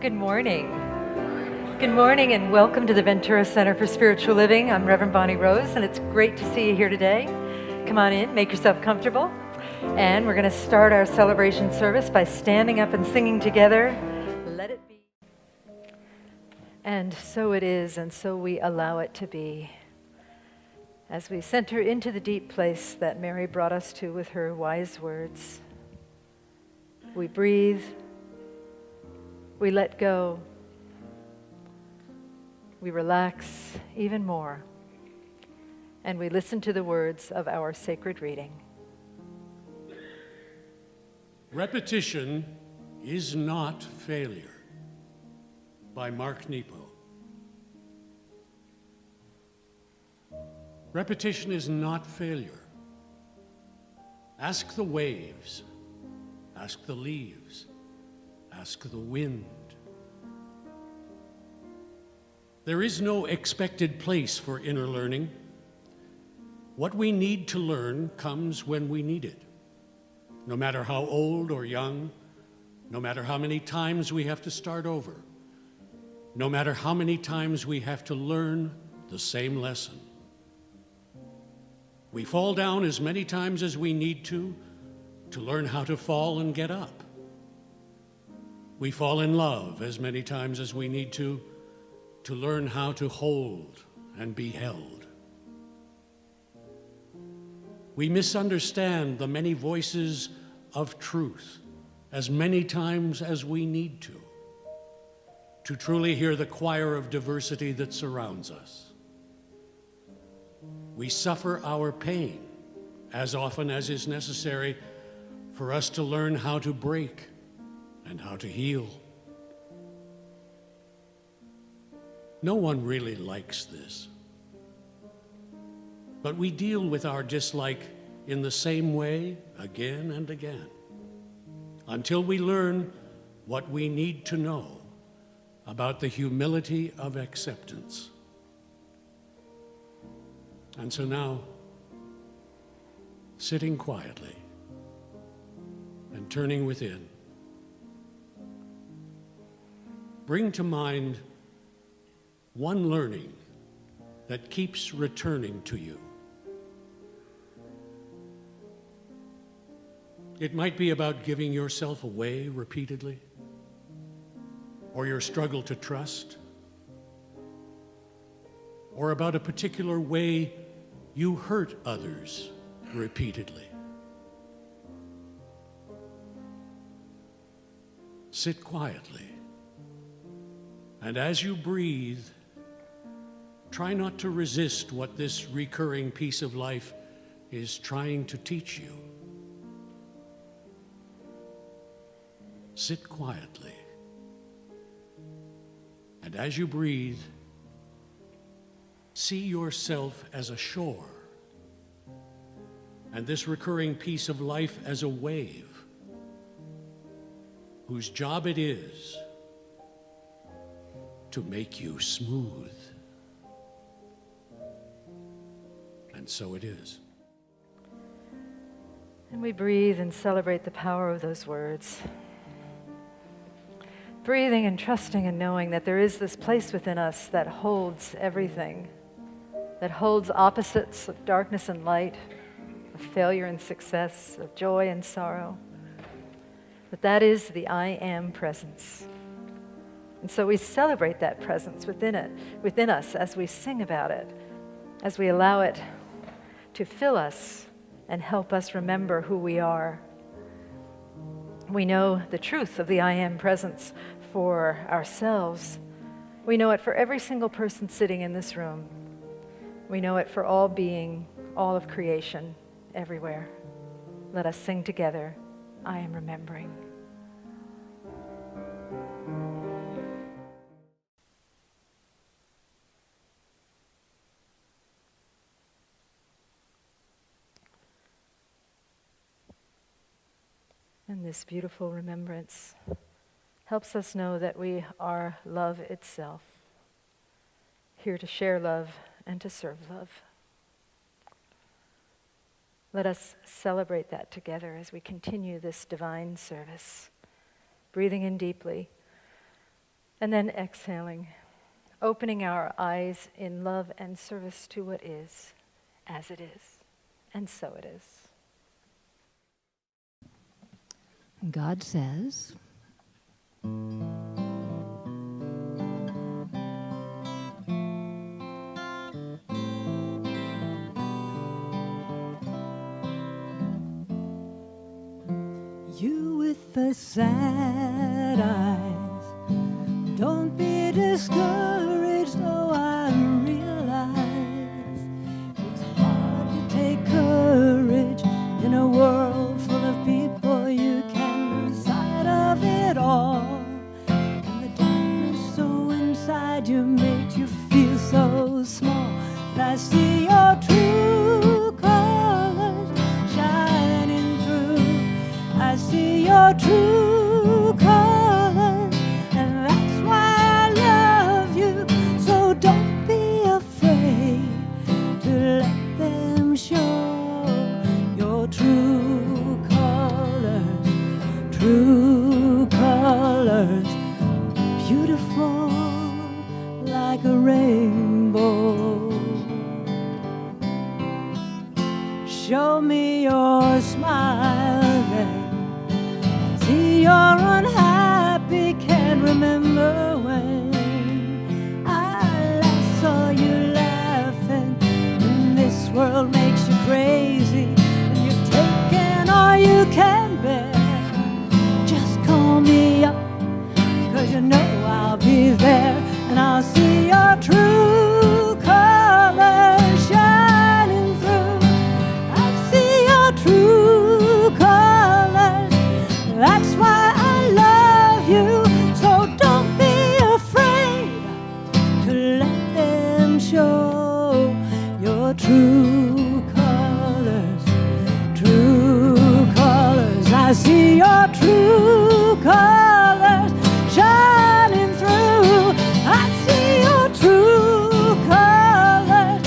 Good morning. Good morning and welcome to the Ventura Center for Spiritual Living. I'm Reverend Bonnie Rose and it's great to see you here today. Come on in, make yourself comfortable. And we're going to start our celebration service by standing up and singing together, Let It Be. And so it is, and so we allow it to be. As we center into the deep place that Mary brought us to with her wise words, we breathe, we let go, we relax even more, and we listen to the words of our sacred reading. Repetition is not failure, by Mark Nepo. Repetition is not failure. Ask the waves, ask the leaves, ask the wind. There is no expected place for inner learning. What we need to learn comes when we need it. No matter how old or young, no matter how many times we have to start over, no matter how many times we have to learn the same lesson. We fall down as many times as we need to learn how to fall and get up. We fall in love as many times as we need to learn how to hold and be held. We misunderstand the many voices of truth as many times as we need to truly hear the choir of diversity that surrounds us. We suffer our pain as often as is necessary for us to learn how to break and how to heal. No one really likes this, but we deal with our dislike in the same way again and again until we learn what we need to know about the humility of acceptance. And so now, sitting quietly and turning within, bring to mind one learning that keeps returning to you. It might be about giving yourself away repeatedly, or your struggle to trust, or about a particular way you hurt others repeatedly. Sit quietly, and as you breathe, try not to resist what this recurring piece of life is trying to teach you. Sit quietly, and as you breathe, see yourself as a shore, and this recurring piece of life as a wave, whose job it is to make you smooth. And so it is. And we breathe and celebrate the power of those words. Breathing and trusting and knowing that there is this place within us that holds everything, that holds opposites of darkness and light, of failure and success, of joy and sorrow. That is the I am presence. And so we celebrate that presence within us as we sing about it, as we allow it to fill us and help us remember who we are. We know the truth of the I am presence for ourselves. We know it for every single person sitting in this room. We know it for all being, all of creation, everywhere. Let us sing together, I am remembering. And this beautiful remembrance helps us know that we are love itself, here to share love and to serve love. Let us celebrate that together as we continue this divine service. Breathing in deeply And then exhaling, opening our eyes in love and service to what is, as it is, and so it is. God says, you with the sad eyes, don't be discouraged, though I realize it's hard to take courage in a world full of people. You can lose sight of it all, and the darkness so inside you makes you feel so small. But I see your true colors shining through. I see your true colors, and that's why I love you. So don't be afraid to let them show your true colors, beautiful like a rainbow. Show me your smile then. See you're unhappy, can't remember when I last saw you laughing. And this world makes you crazy, and you've taken all you can bear. Just call me up, 'cause you know I'll be there, and I'll see your true colors shining through. I see your true colors, that's why I love you. So don't be afraid to let them show your true colors, I see your true colors shining through. I see your true colors,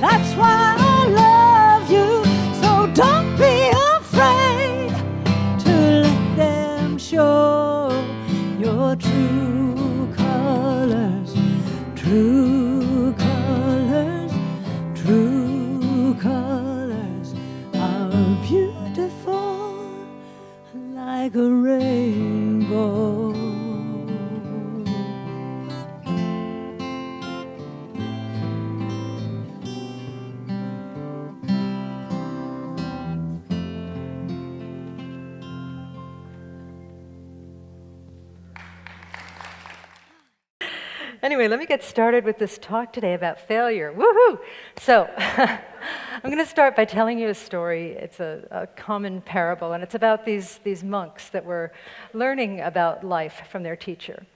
that's why I love you. So don't be afraid to let them show your true colors, are beautiful like a rainbow. Anyway, let me get started with this talk today about failure. Woohoo! So, I'm going to start by telling you a story. It's a common parable, and it's about these monks that were learning about life from their teacher.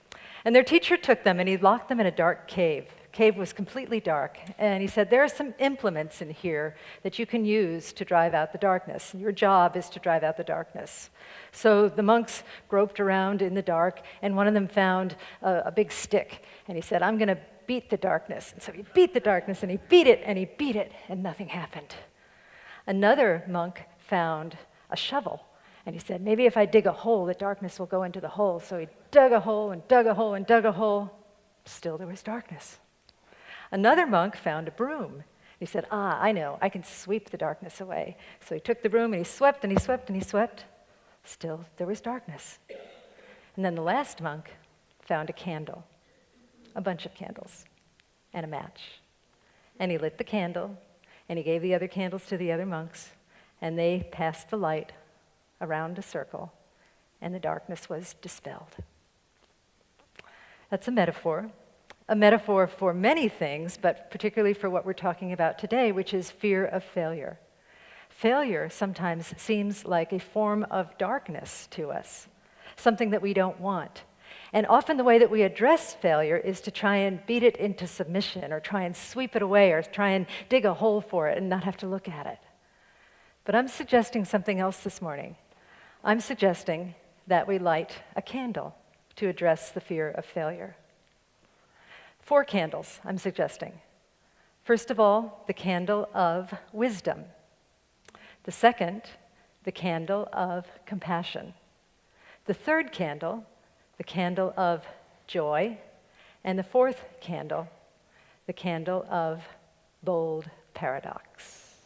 And their teacher took them and he locked them in a dark cave. The cave was completely dark, and he said, there are some implements in here that you can use to drive out the darkness. Your job is to drive out the darkness. So the monks groped around in the dark, and one of them found a big stick, and he said, I'm going to beat the darkness. And so he beat the darkness, and he beat it, and he beat it, and nothing happened. Another monk found a shovel, and he said, maybe if I dig a hole, the darkness will go into the hole. So he dug a hole and dug a hole and dug a hole. Still there was darkness. Another monk found a broom. He said, I know, I can sweep the darkness away. So he took the broom and he swept and he swept and he swept. Still there was darkness. And then the last monk found a candle, a bunch of candles, and a match. And he lit the candle, and he gave the other candles to the other monks, and they passed the light around a circle, and the darkness was dispelled. That's a metaphor for many things, but particularly for what we're talking about today, which is fear of failure. Failure sometimes seems like a form of darkness to us, something that we don't want. And often the way that we address failure is to try and beat it into submission, or try and sweep it away, or try and dig a hole for it and not have to look at it. But I'm suggesting something else this morning. I'm suggesting that we light a candle to address the fear of failure. 4 candles, I'm suggesting. First of all, the candle of wisdom. The second, the candle of compassion. The third candle, the candle of joy. And the fourth candle, the candle of bold paradox.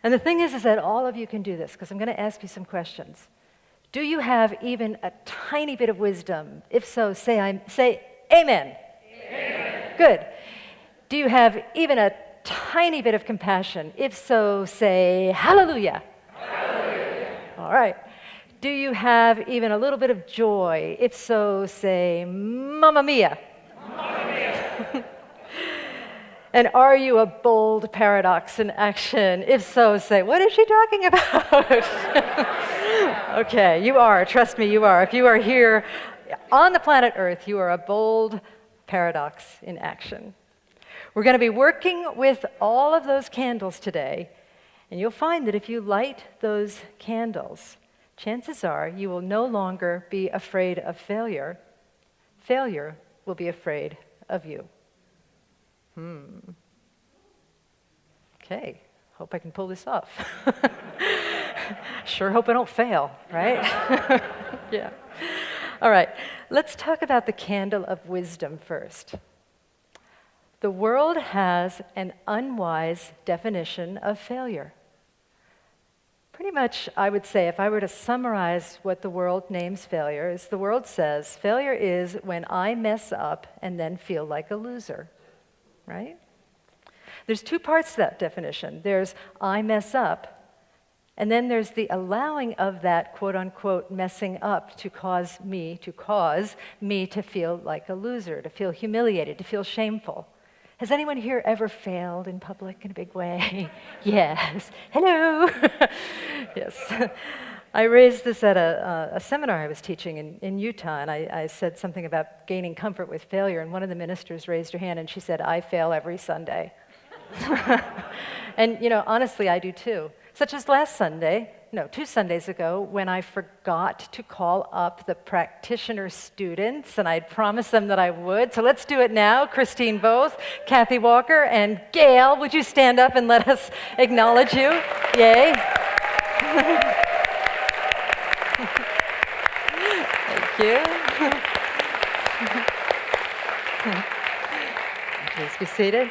And the thing is that all of you can do this, because I'm going to ask you some questions. Do you have even a tiny bit of wisdom? If so, say amen. Amen. Good. Do you have even a tiny bit of compassion? If so, say hallelujah. Hallelujah. All right. Do you have even a little bit of joy? If so, say mamma mia. Mamma mia. And are you a bold paradox in action? If so, say, what is she talking about? Okay, you are. Trust me, you are. If you are here on the planet Earth, you are a bold paradox in action. We're going to be working with all of those candles today, and you'll find that if you light those candles, chances are you will no longer be afraid of failure. Failure will be afraid of you. Okay, hope I can pull this off. Sure hope I don't fail, right? Yeah. All right, let's talk about the candle of wisdom first. The world has an unwise definition of failure. Pretty much, I would say, if I were to summarize what the world names failure, is the world says failure is when I mess up and then feel like a loser, right? There's two parts to that definition. There's I mess up, and then there's the allowing of that quote-unquote messing up to cause me to feel like a loser, to feel humiliated, to feel shameful. Has anyone here ever failed in public in a big way? Yes. Hello. Yes. I raised this at a seminar I was teaching in Utah, and I said something about gaining comfort with failure, and one of the ministers raised her hand, and she said, I fail every Sunday. And, honestly, I do too. Such as last Sunday, 2 Sundays ago, when I forgot to call up the practitioner students, and I'd promised them that I would. So let's do it now. Christine Both, Kathy Walker, and Gail, would you stand up and let us acknowledge you? Yay. Thank you. Please be seated.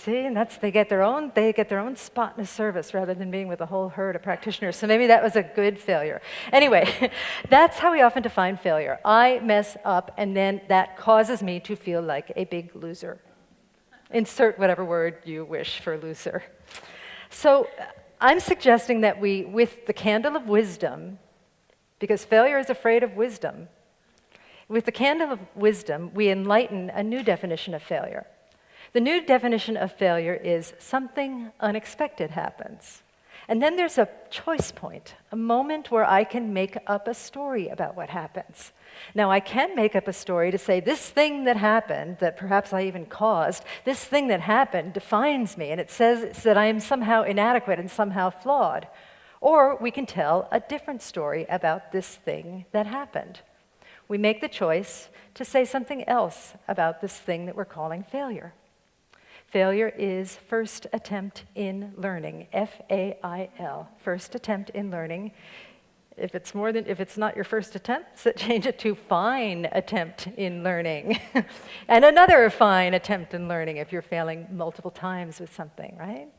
See, and they get their own spot in a service rather than being with a whole herd of practitioners. So maybe that was a good failure. Anyway, that's how we often define failure. I mess up, and then that causes me to feel like a big loser. Insert whatever word you wish for loser. So I'm suggesting that we, with the candle of wisdom, because failure is afraid of wisdom, with the candle of wisdom, we enlighten a new definition of failure. The new definition of failure is something unexpected happens. And then there's a choice point, a moment where I can make up a story about what happens. Now, I can make up a story to say this thing that happened, that perhaps I even caused, this thing that happened defines me, and it says that I am somehow inadequate and somehow flawed. Or we can tell a different story about this thing that happened. We make the choice to say something else about this thing that we're calling failure. Failure is first attempt in learning, F-A-I-L, first attempt in learning. If it's not your first attempt, change it to fine attempt in learning. And another fine attempt in learning if you're failing multiple times with something, right?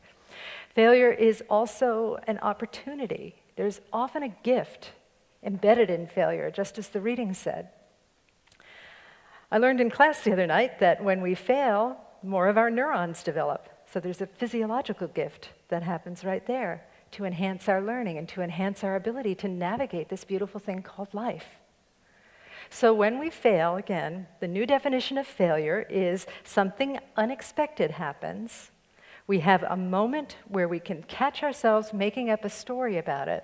Failure is also an opportunity. There's often a gift embedded in failure, just as the reading said. I learned in class the other night that when we fail, more of our neurons develop. So there's a physiological gift that happens right there to enhance our learning and to enhance our ability to navigate this beautiful thing called life. So when we fail, again, the new definition of failure is something unexpected happens. We have a moment where we can catch ourselves making up a story about it.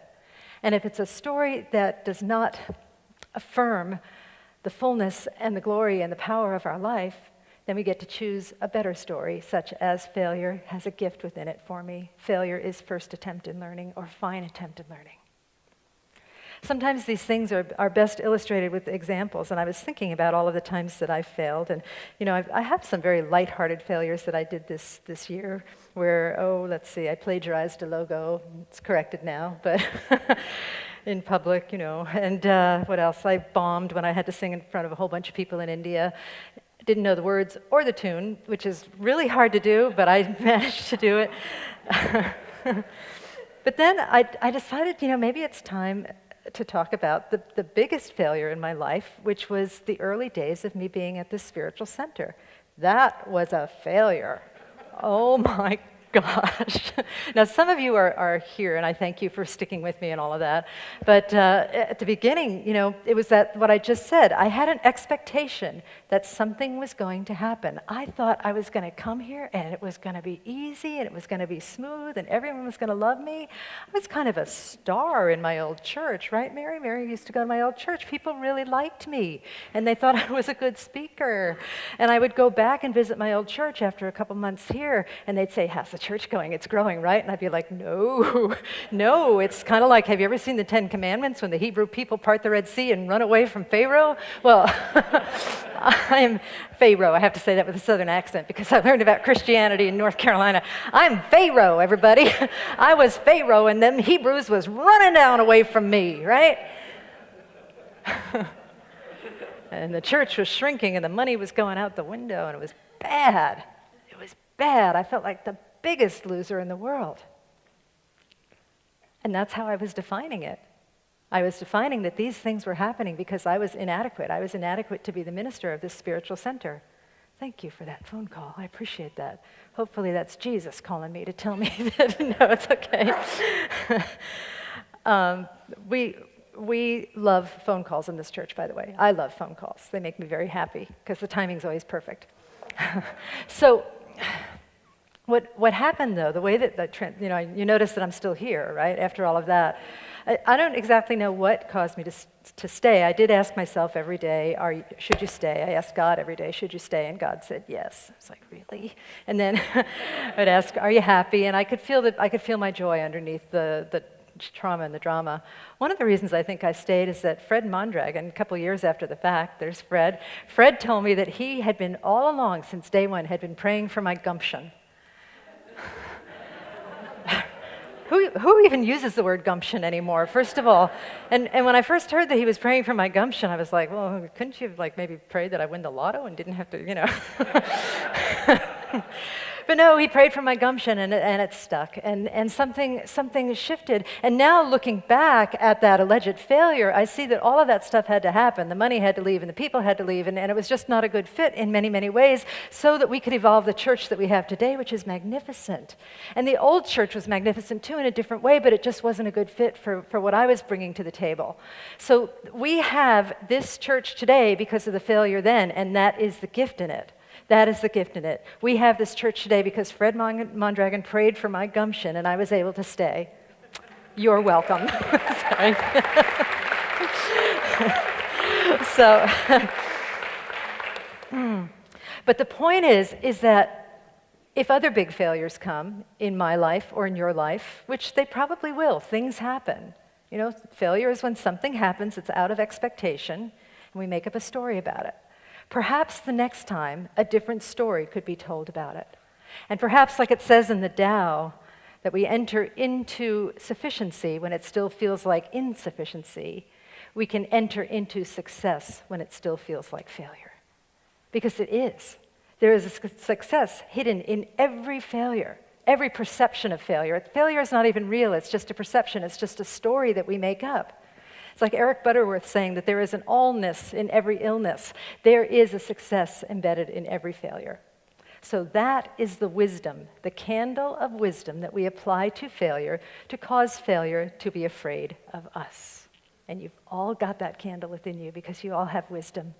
And if it's a story that does not affirm the fullness and the glory and the power of our life, then we get to choose a better story, such as failure has a gift within it for me. Failure is first attempt in learning or fine attempt in learning. Sometimes these things are best illustrated with examples, and I was thinking about all of the times that I failed, and I have some very lighthearted failures that I did this year, where, let's see, I plagiarized a logo. It's corrected now, but in public, And what else? I bombed when I had to sing in front of a whole bunch of people in India. Didn't know the words or the tune, which is really hard to do, but I managed to do it. But then I decided, maybe it's time to talk about the biggest failure in my life, which was the early days of me being at this spiritual center. That was a failure. Oh my gosh. Now, some of you are here, and I thank you for sticking with me and all of that. But at the beginning, it was what I just said. I had an expectation that something was going to happen. I thought I was going to come here, and it was going to be easy, and it was going to be smooth, and everyone was going to love me. I was kind of a star in my old church, right, Mary? Mary used to go to my old church. People really liked me, and they thought I was a good speaker. And I would go back and visit my old church after a couple months here, and they'd say, how's the church going? It's growing, right? And I'd be like, no. It's kind of like, have you ever seen the Ten Commandments when the Hebrew people part the Red Sea and run away from Pharaoh? Well, I'm Pharaoh. I have to say that with a southern accent because I learned about Christianity in North Carolina. I'm Pharaoh, everybody. I was Pharaoh, and them Hebrews was running down away from me, right? And the church was shrinking, and the money was going out the window, and it was bad. It was bad. I felt like the biggest loser in the world. And that's how I was defining it. I was defining that these things were happening because I was inadequate. I was inadequate to be the minister of this spiritual center. Thank you for that phone call. I appreciate that. Hopefully that's Jesus calling me to tell me that, no, it's okay. We love phone calls in this church, by the way. I love phone calls. They make me very happy because the timing's always perfect. So what happened, though, the way that you notice that I'm still here, right, after all of that. I don't exactly know what caused me to stay. I did ask myself every day, should you stay? I asked God every day, should you stay? And God said yes. I was like, really? And then I'd ask, are you happy? And I could feel my joy underneath the trauma and the drama. One of the reasons I think I stayed is that Fred Mondragon, a couple years after the fact, there's Fred. Fred told me that he had been all along since day one, had been praying for my gumption. Who even uses the word gumption anymore, first of all? And when I first heard that he was praying for my gumption, I was like, well, couldn't you have maybe prayed that I win the lotto and didn't have to, But no, he prayed for my gumption, and it stuck, and something shifted. And now looking back at that alleged failure, I see that all of that stuff had to happen. The money had to leave, and the people had to leave, and it was just not a good fit in many, many ways, so that we could evolve the church that we have today, which is magnificent. And the old church was magnificent too in a different way, but it just wasn't a good fit for what I was bringing to the table. So we have this church today because of the failure then, and that is the gift in it. That is the gift in it. We have this church today because Fred Mondragon prayed for my gumption, and I was able to stay. You're welcome. Sorry. But the point is that if other big failures come in my life or in your life, which they probably will, things happen. Failure is when something happens that's out of expectation, and we make up a story about it. Perhaps the next time, a different story could be told about it. And perhaps, like it says in the Tao, that we enter into sufficiency when it still feels like insufficiency. We can enter into success when it still feels like failure. Because it is. There is a success hidden in every failure, every perception of failure. Failure is not even real, it's just a perception, it's just a story that we make up. It's like Eric Butterworth saying that there is an allness in every illness. There is a success embedded in every failure. So that is the wisdom, the candle of wisdom that we apply to failure to cause failure to be afraid of us. And you've all got that candle within you because you all have wisdom.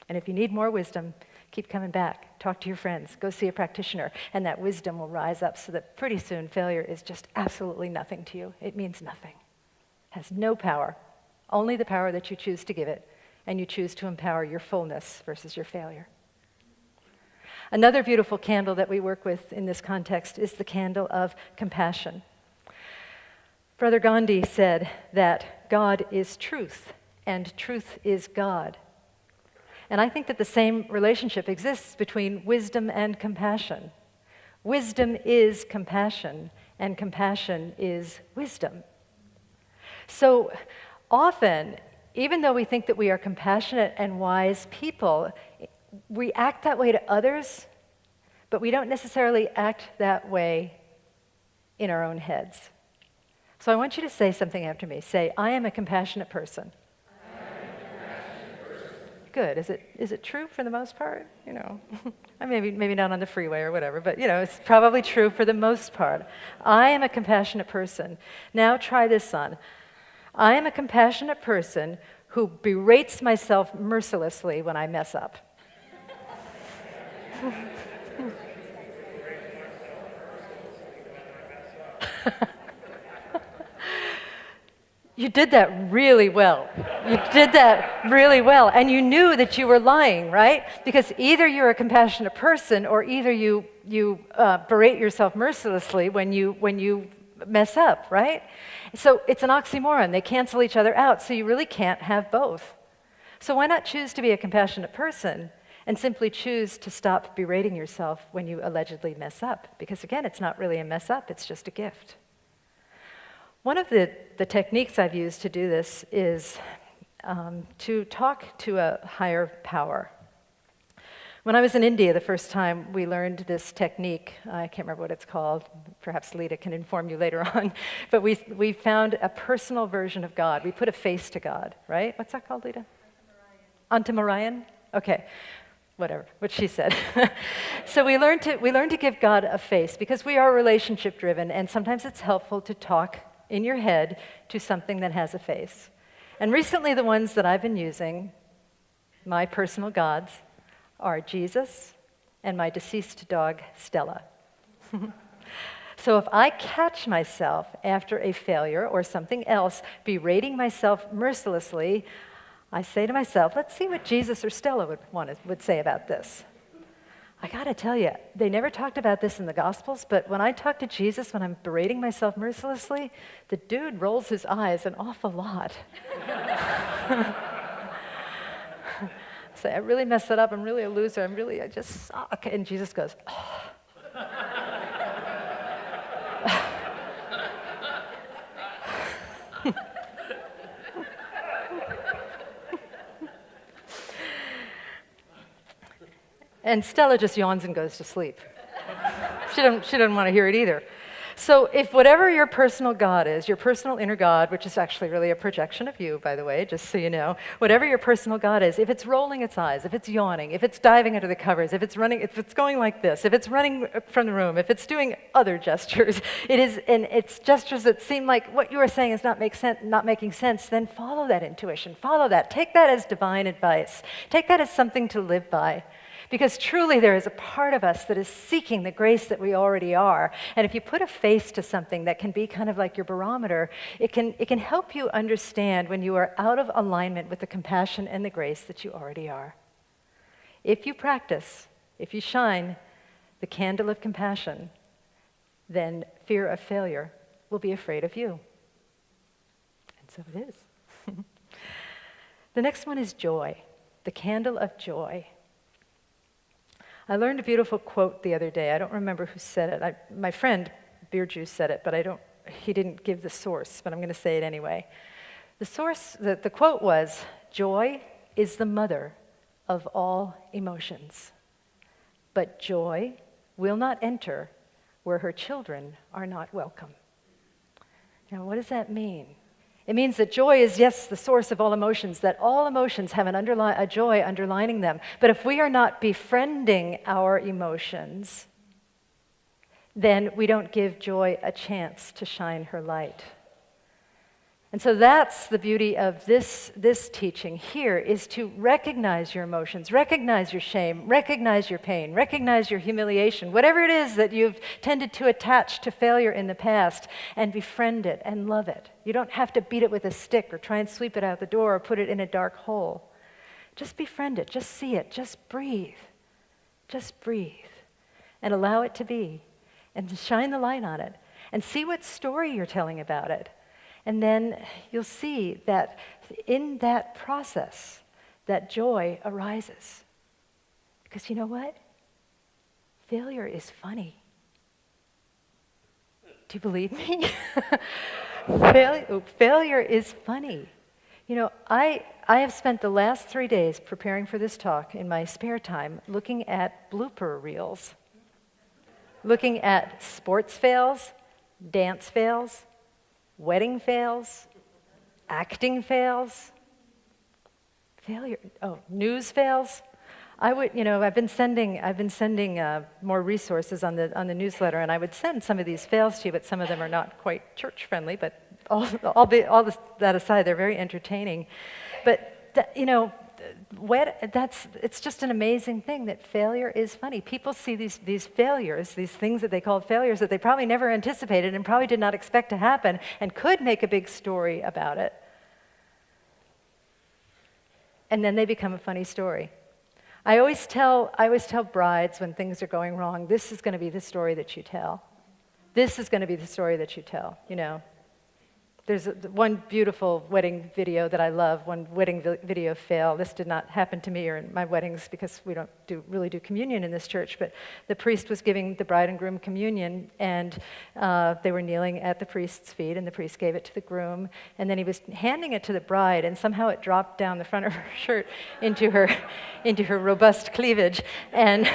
And if you need more wisdom, keep coming back. Talk to your friends. Go see a practitioner. And that wisdom will rise up so that pretty soon failure is just absolutely nothing to you. It means nothing. It has no power. Only the power that you choose to give it, and you choose to empower your fullness versus your failure. Another beautiful candle that we work with in this context is the candle of compassion. Brother Gandhi said that God is truth, and truth is God. And I think that the same relationship exists between wisdom and compassion. Wisdom is compassion, and compassion is wisdom. So often, even though we think that we are compassionate and wise people, we act that way to others, but we don't necessarily act that way in our own heads. So I want you to say something after me. Say, I am a compassionate person. Good. Is it true for the most part? You know, maybe not on the freeway or whatever, but you know, it's probably true for the most part. I am a compassionate person. Now try this on. I am a compassionate person who berates myself mercilessly when I mess up. You did that really well. You did that really well. And you knew that you were lying, right? Because either you're a compassionate person or either you berate yourself mercilessly when you mess up, right? So it's an oxymoron. They cancel each other out, so you really can't have both. So why not choose to be a compassionate person and simply choose to stop berating yourself when you allegedly mess up? Because again, it's not really a mess up, it's just a gift. One of the techniques I've used to do this is to talk to a higher power. When I was in India the first time, we learned this technique. I can't remember what it's called. Perhaps Lita can inform you later on. But we found a personal version of God. We put a face to God, right? What's that called, Lita? Antamarayan? Okay. Whatever, what she said. So we learned to give God a face because we are relationship driven, and sometimes it's helpful to talk in your head to something that has a face. And recently the ones that I've been using, my personal gods, are Jesus and my deceased dog, Stella. So if I catch myself after a failure or something else berating myself mercilessly, I say to myself, let's see what Jesus or Stella would say about this. I gotta tell you, they never talked about this in the Gospels, but when I talk to Jesus, when I'm berating myself mercilessly, the dude rolls his eyes an awful lot. Say, I really messed it up, I'm really a loser, I just suck. And Jesus goes, oh. And Stella just yawns and goes to sleep. She doesn't want to hear it either. So if whatever your personal God is, your personal inner God, which is actually really a projection of you, by the way, just so you know, whatever your personal God is, if it's rolling its eyes, if it's yawning, if it's diving under the covers, if it's running, if it's going like this, if it's running from the room, if it's doing other gestures, and it's gestures that seem like what you are saying is not making sense, then follow that intuition, follow that. Take that as divine advice. Take that as something to live by. Because truly there is a part of us that is seeking the grace that we already are. And if you put a face to something that can be kind of like your barometer, it can help you understand when you are out of alignment with the compassion and the grace that you already are. If you practice, if you shine the candle of compassion, then fear of failure will be afraid of you. And so it is. The next one is joy, the candle of joy. I learned a beautiful quote the other day. I don't remember who said it. My friend Beer Juice said it, but he didn't give the source, but I'm going to say it anyway. The quote was, "Joy is the mother of all emotions, but joy will not enter where her children are not welcome." Now, what does that mean? It means that joy is, yes, the source of all emotions, that all emotions have a joy underlining them. But if we are not befriending our emotions, then we don't give joy a chance to shine her light. And so that's the beauty of this teaching here, is to recognize your emotions, recognize your shame, recognize your pain, recognize your humiliation, whatever it is that you've tended to attach to failure in the past, and befriend it and love it. You don't have to beat it with a stick or try and sweep it out the door or put it in a dark hole. Just befriend it, just see it, just breathe, and allow it to be, and shine the light on it, and see what story you're telling about it. And then you'll see that in that process, that joy arises. Because you know what? Failure is funny. Do you believe me? Failure is funny. You know, I have spent the last 3 days preparing for this talk in my spare time looking at blooper reels, looking at sports fails, dance fails, wedding fails, acting fails, news fails. I've been sending more resources on the newsletter, and I would send some of these fails to you, but some of them are not quite church friendly. But that aside, they're very entertaining. But it's just an amazing thing that failure is funny. People see these failures, these things that they call failures that they probably never anticipated and probably did not expect to happen, and could make a big story about it. And then they become a funny story. I always tell brides when things are going wrong, this is going to be the story that you tell. This is going to be the story that you tell, There's one beautiful wedding video that I love, one wedding video fail. This did not happen to me or in my weddings because we don't really do communion in this church, but the priest was giving the bride and groom communion, and they were kneeling at the priest's feet, and the priest gave it to the groom, and then he was handing it to the bride, and somehow it dropped down the front of her shirt into her robust cleavage, and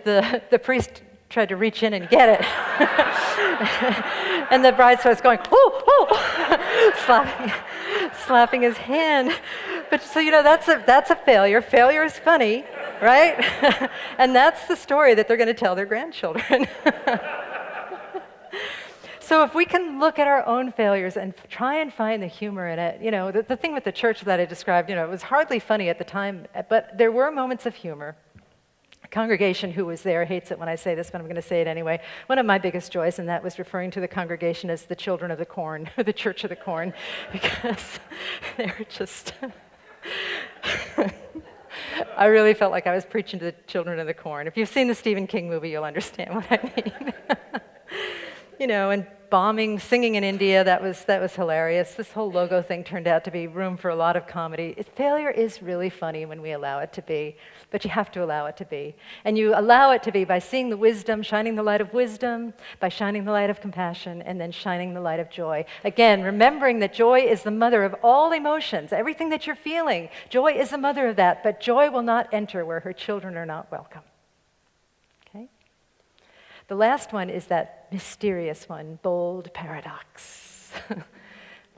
the priest tried to reach in and get it. And the bride starts going, "Whoa, whoa," slapping his hand. But so that's a failure. Failure is funny, right? And that's the story that they're going to tell their grandchildren. So if we can look at our own failures and try and find the humor in it, the thing with the church that I described, it was hardly funny at the time, but there were moments of humor. A congregation who was there hates it when I say this, but I'm going to say it anyway. One of my biggest joys in that was referring to the congregation as the children of the corn, or the church of the corn, because they were just... I really felt like I was preaching to the children of the corn. If you've seen the Stephen King movie, you'll understand what I mean. And bombing, singing in India, that was hilarious. This whole logo thing turned out to be room for a lot of comedy. Failure is really funny when we allow it to be, but you have to allow it to be. And you allow it to be by seeing the wisdom, shining the light of wisdom, by shining the light of compassion, and then shining the light of joy. Again, remembering that joy is the mother of all emotions, everything that you're feeling. Joy is the mother of that, but joy will not enter where her children are not welcome. The last one is that mysterious one, bold paradox.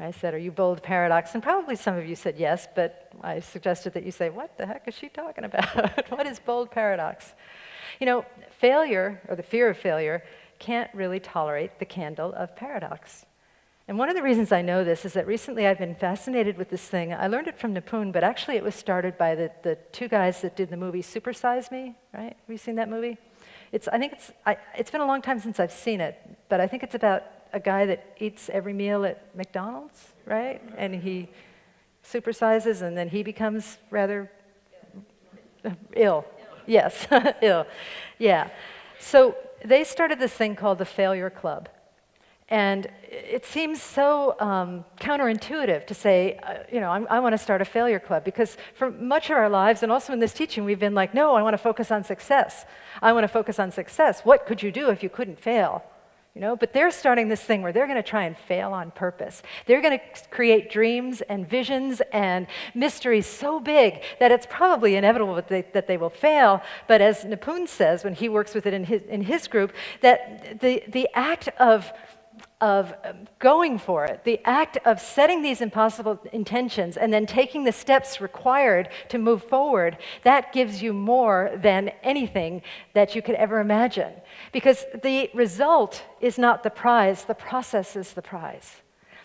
I said, "Are you bold paradox?" And probably some of you said yes, but I suggested that you say, "What the heck is she talking about? What is bold paradox?" Failure, or the fear of failure, can't really tolerate the candle of paradox. And one of the reasons I know this is that recently I've been fascinated with this thing. I learned it from Nipun, but actually it was started by the two guys that did the movie Super Size Me, right? Have you seen that movie? It's been a long time since I've seen it, but I think it's about a guy that eats every meal at McDonald's, right? And he supersizes, and then he becomes rather ill. Yes, ill. Yeah. So they started this thing called the Failure Club. And it seems so counterintuitive to say, I want to start a failure club, because for much of our lives, and also in this teaching, we've been like, no, I want to focus on success. I want to focus on success. What could you do if you couldn't fail? But they're starting this thing where they're going to try and fail on purpose. They're going to create dreams and visions and mysteries so big that it's probably inevitable that they will fail. But as Nipun says, when he works with it in his group, that the act of going for it, the act of setting these impossible intentions and then taking the steps required to move forward, that gives you more than anything that you could ever imagine. Because the result is not the prize, the process is the prize.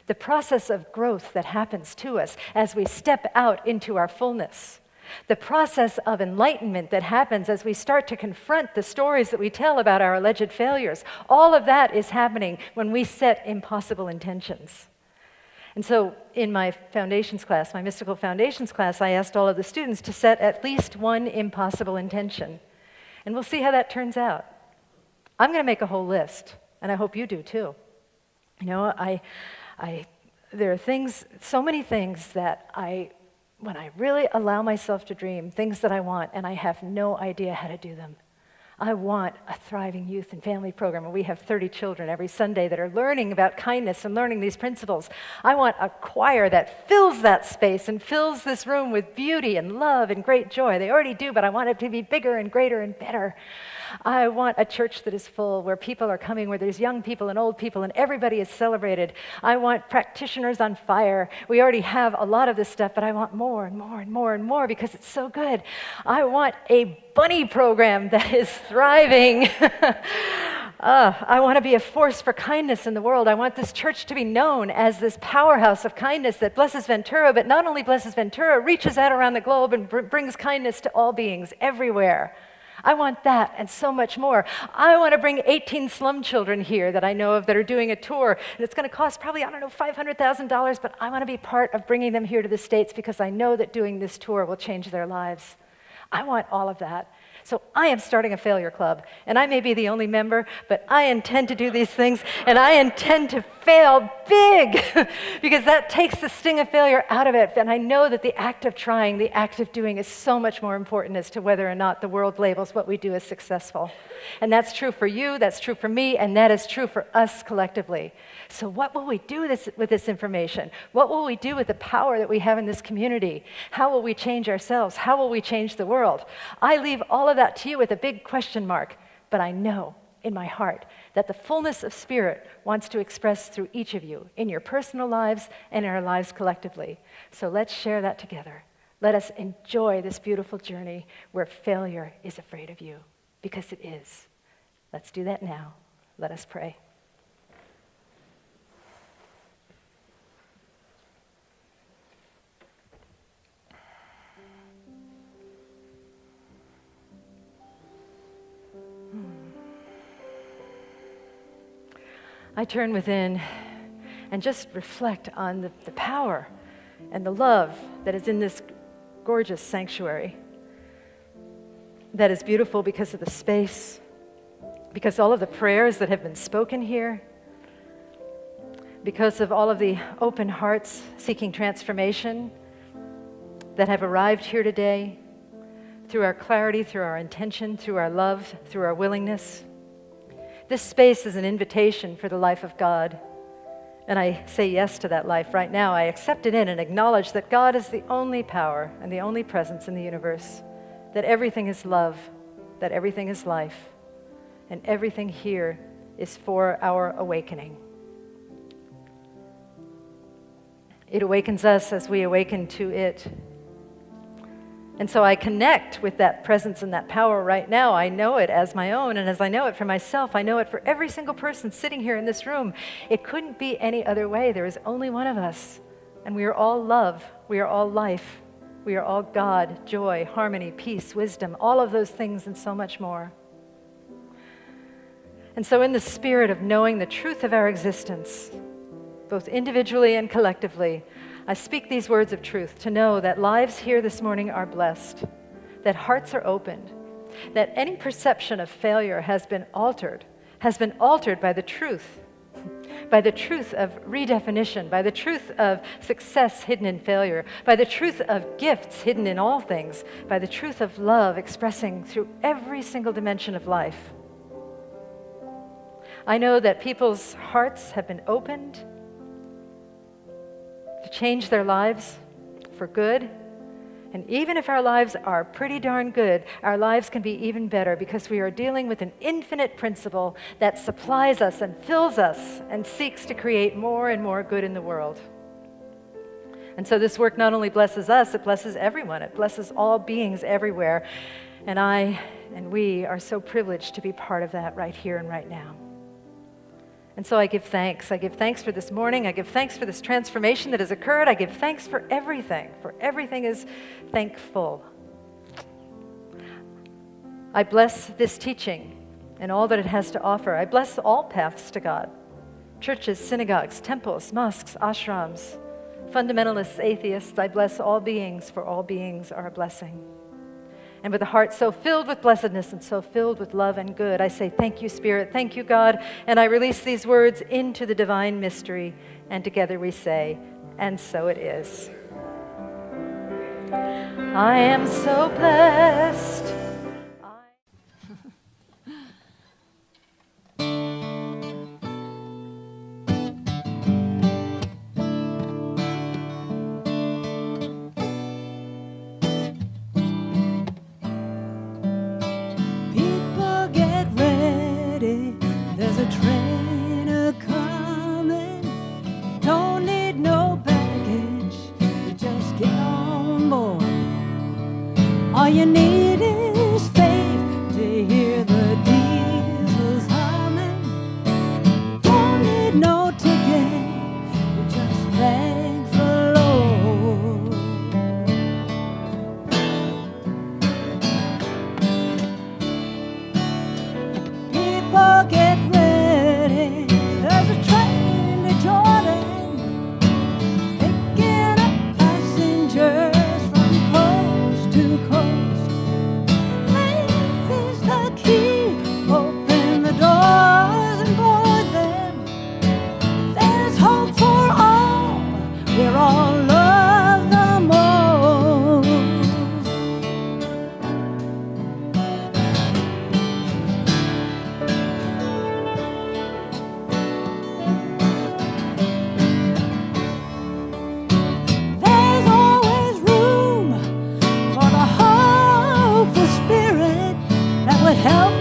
The process of growth that happens to us as we step out into our fullness. The process of enlightenment that happens as we start to confront the stories that we tell about our alleged failures. All of that is happening when we set impossible intentions. And so in my foundations class, my mystical foundations class, I asked all of the students to set at least one impossible intention. And we'll see how that turns out. I'm going to make a whole list, and I hope you do too. There are things, so many things that when I really allow myself to dream, things that I want, and I have no idea how to do them. I want a thriving youth and family program where we have 30 children every Sunday that are learning about kindness and learning these principles. I want a choir that fills that space and fills this room with beauty and love and great joy. They already do, but I want it to be bigger and greater and better. I want a church that is full, where people are coming, where there's young people and old people and everybody is celebrated. I want practitioners on fire. We already have a lot of this stuff, but I want more and more and more and more because it's so good. I want a bunny program that is thriving. I want to be a force for kindness in the world. I want this church to be known as this powerhouse of kindness that blesses Ventura, but not only blesses Ventura, reaches out around the globe and brings kindness to all beings everywhere. I want that and so much more. I want to bring 18 slum children here that I know of that are doing a tour. And it's going to cost probably, $500,000, but I want to be part of bringing them here to the States because I know that doing this tour will change their lives. I want all of that. So I am starting a failure club, and I may be the only member, but I intend to do these things, and I intend to fail big because that takes the sting of failure out of it. And I know that the act of trying, the act of doing is so much more important as to whether or not the world labels what we do as successful. And that's true for you, that's true for me, and that is true for us collectively. So what will we do with this information? What will we do with the power that we have in this community? How will we change ourselves? How will we change the world? I leave all of that to you with a big question mark, but I know in my heart that the fullness of Spirit wants to express through each of you in your personal lives and in our lives collectively. So let's share that together. Let us enjoy this beautiful journey where failure is afraid of you, because it is. Let's do that now. Let us pray. I turn within and just reflect on the power and the love that is in this gorgeous sanctuary. That is beautiful because of the space, because all of the prayers that have been spoken here, because of all of the open hearts seeking transformation that have arrived here today, through our clarity, through our intention, through our love, through our willingness. This space is an invitation for the life of God, and I say yes to that life right now. I accept it in and acknowledge that God is the only power and the only presence in the universe, that everything is love, that everything is life, and everything here is for our awakening. It awakens us as we awaken to it. And so I connect with that presence and that power right now. I know it as my own, and as I know it for myself, I know it for every single person sitting here in this room. It couldn't be any other way. There is only one of us, and we are all love. We are all life. We are all God, joy, harmony, peace, wisdom, all of those things and so much more. And so in the spirit of knowing the truth of our existence, both individually and collectively, I speak these words of truth to know that lives here this morning are blessed, that hearts are opened, that any perception of failure has been altered by the truth of redefinition, by the truth of success hidden in failure, by the truth of gifts hidden in all things, by the truth of love expressing through every single dimension of life. I know that people's hearts have been opened to change their lives for good. And even if our lives are pretty darn good, our lives can be even better because we are dealing with an infinite principle that supplies us and fills us and seeks to create more and more good in the world. And so this work not only blesses us, it blesses everyone. It blesses all beings everywhere. And I and we are so privileged to be part of that right here and right now. And so I give thanks. I give thanks for this morning. I give thanks for this transformation that has occurred. I give thanks for everything is thankful. I bless this teaching and all that it has to offer. I bless all paths to God. Churches, synagogues, temples, mosques, ashrams, fundamentalists, atheists. I bless all beings, for all beings are a blessing. And with a heart so filled with blessedness and so filled with love and good, I say, thank you, Spirit, thank you, God, and I release these words into the divine mystery, and together we say, and so it is. I am so blessed.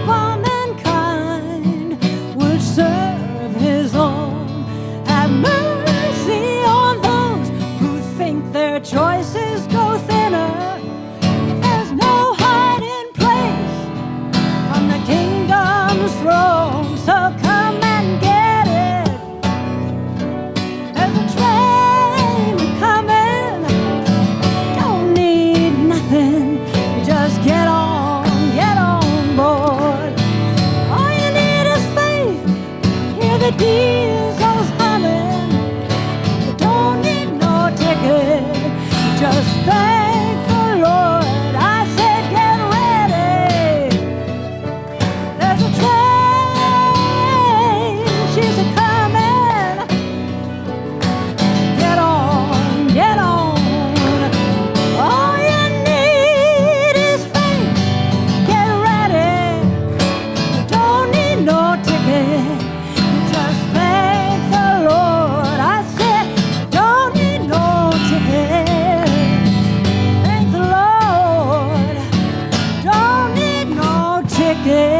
hope all mankind would serve his own. Have mercy on those who think their choices go thinner. There's no hiding place from the kingdom's throne, so come and get it. There's a train coming, don't need nothing, you just get on board. All you need is faith, hear the diesels humming. You don't need no ticket, you just thank the Lord. I said get ready, there's a train, she's a-coming. Get on, get on. All you need is faith, get ready. You don't need no ticket, you just thank the Lord. I said, don't need no ticket, thank the Lord. Don't need no ticket,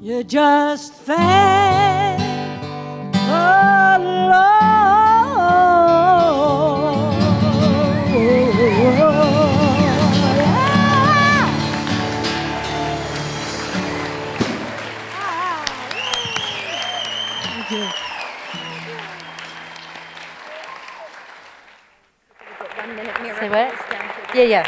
you just thank the Lord. Thank you. Say what? Yeah, yeah.